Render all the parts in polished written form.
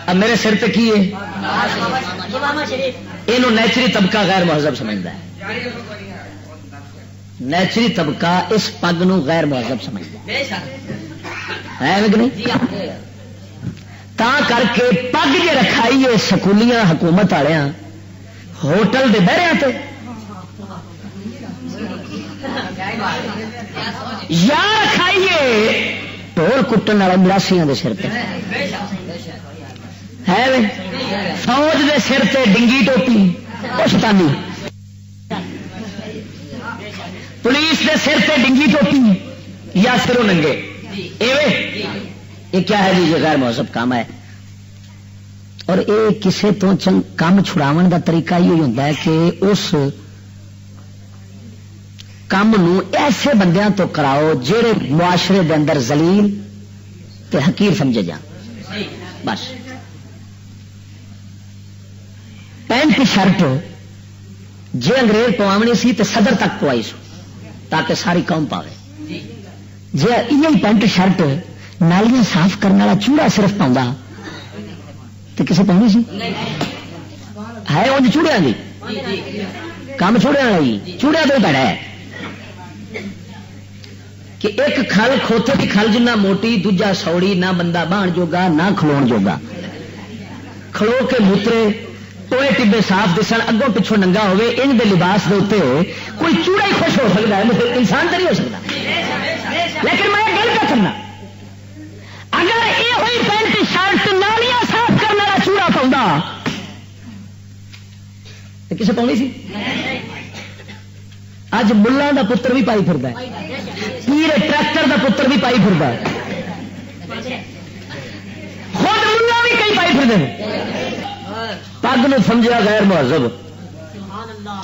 اب میرے سر تے کی ہے یہ نیچری طبقہ غیر مہذب سمجھتا ہے. نیچری طبقہ اس پگ نو غیر مہذب سمجھتا ہے کہ نہیں؟ تا کر کے پگ جی رکھائی ہے سکولیاں حکومت والے ہوٹل دے بہرے تے یا رکھائیے ڈھول کٹن والے مراسیاں دے سر پہ ہے فوج دے سر تے ڈنگی ٹوپی پشتانی پولیس دے سر تے ڈنگی ٹوپی یا سروں ننگے یہ کیا ہے جی؟ یہ غیر مہذب کام ہے. اور یہ کسے تو کام چھڑاون دا طریقہ یہ ہوتا ہے کہ اس کام نو ایسے بندیاں تو کراؤ جہے معاشرے دے اندر ذلیل تے حقیر سمجھے جان. بس پینٹ شرٹ جی انگریز پوامنی سی تے صدر تک پوائی سو تاکہ ساری قوم پاوے. جی یہ پینٹ شرٹ نالیاں صاف کرنے والا چوڑا صرف پاؤں تو کسے پاؤنی سی ہے انج چوڑیا دی کام چوڑیا والا ہی چوڑیا تو بڑا ہے کہ ایک کھل کھوتے کی کھل جنہ موٹی دوجا سوڑی نہ بندہ بہن جوگا نہ کھلون جوگا کھلو کے موترے ٹوئے ٹبے صاف دسن اگوں پچھوں ننگا ہوئے ان دے لباس دے اتنے کوئی چوڑا ہی خوش ہو سکتا ہے انسان تو نہیں ہو سکتا. لیکن میں گل کر کرنا اگر یہ ہوئی پینٹ شرٹ نالیاں صاف کرنے والا چوڑا پاؤں تو کسے پاؤنی سی؟ اج ملہ دا پتر بھی پائی پھردا ہے پیر ٹریکٹر دا پتر بھی پائی پھردا ہے خود ملہ بھی کئی پائی پھردے ہیں. پگ نو سمجھا غیر مہذب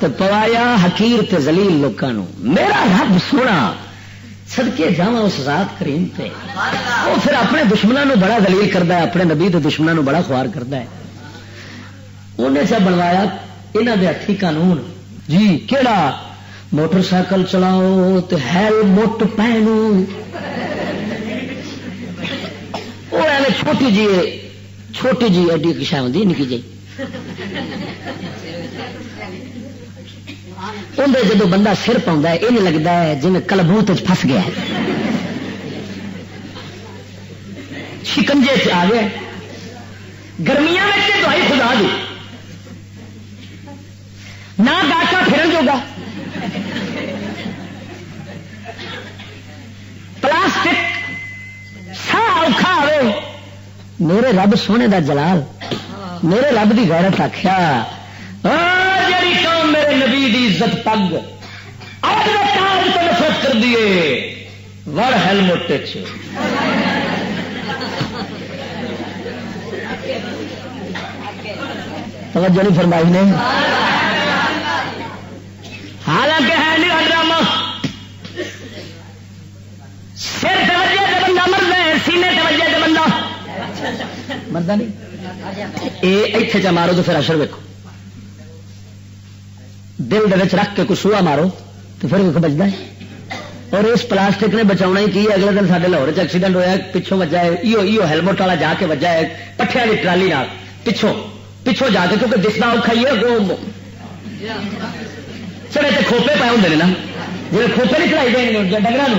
تو پوایا حقیر تے ذلیل لوکاں نو. میرا رب سونا صدقے جاواں اس ذات کریم تے وہ پھر اپنے دشمنوں نو بڑا ذلیل کردا ہے اپنے نبی دے دشمنوں نو بڑا خوار کردا ہے. انہیں سے بنوایا انہاں دے ہتھی قانون جی کیڑا موٹر سائیکل چلاؤ تے ہیلمٹ پہنو وہ ایویں چھوٹی جی ایڈی کی شاید ہوندی نکی جی اندر جدو بندہ سر پاؤں ہے یہ لگتا ہے جی میں کلبوت پھس گیا ہے شکنجے آ گیا. گرمیاں میں دوائی خدا دی نہ ڈاکا پھرن جوگا پلاسٹک سا اوکھا آئے. میرے رب سونے دا جلال میرے رب دی غیرت آخیا جی قوم میرے نبی دی عزت پگ آج میں تاج تو نفرت کر دیے وڑ ہیلمٹ توجہ نہیں فرمائی نے. حالانکہ ہے نہیں ڈرامہ سر توجہ سے بندہ مرد ہے سینے توجہ سے بندہ مرد نہیں. یہ اتنے چا مارو تو پھر اشر ویکو دل دے رکھ کے کچھ سوا مارو تو پھر بچتا ہے. اور اس پلاسٹک نے بچاؤ ہی کی. اگلے دن سارے لاہور ایکسیڈنٹ ہوا پچھوں وجہ ہے ایو ہیلمٹ والا جا کے وجہ ہے پٹھے والی ٹرالی نال پچھوں جا کے کیونکہ دسنا اوکھا ہی ہے چڑے تو کھوپے پائے ہوں نا جی کھوپے نہیں چڑھائی دیں ڈنگر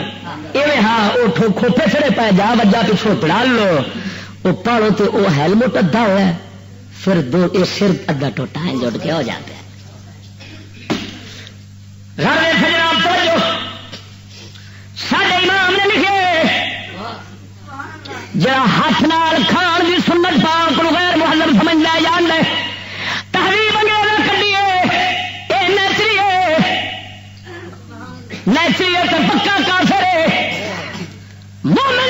ایویں ہاں وہ کھوپے چڑے پائے جا وجہ پچھوں پڑا لو وہ پاڑو تو وہ ہیلمٹ ادھا ہوا ہے پھر دو یہ سر ادھا ٹوٹا ہے جڑ کے ہو جاتا ہے. سارے امام نے لکھے جا ہاتھ نال کھان کی سنت پاک کو غیر مہذب سمجھنا جان ہے تہذیب انگریز کڈیے یہ نیچری ہے تو پکا کافر ہے. مومن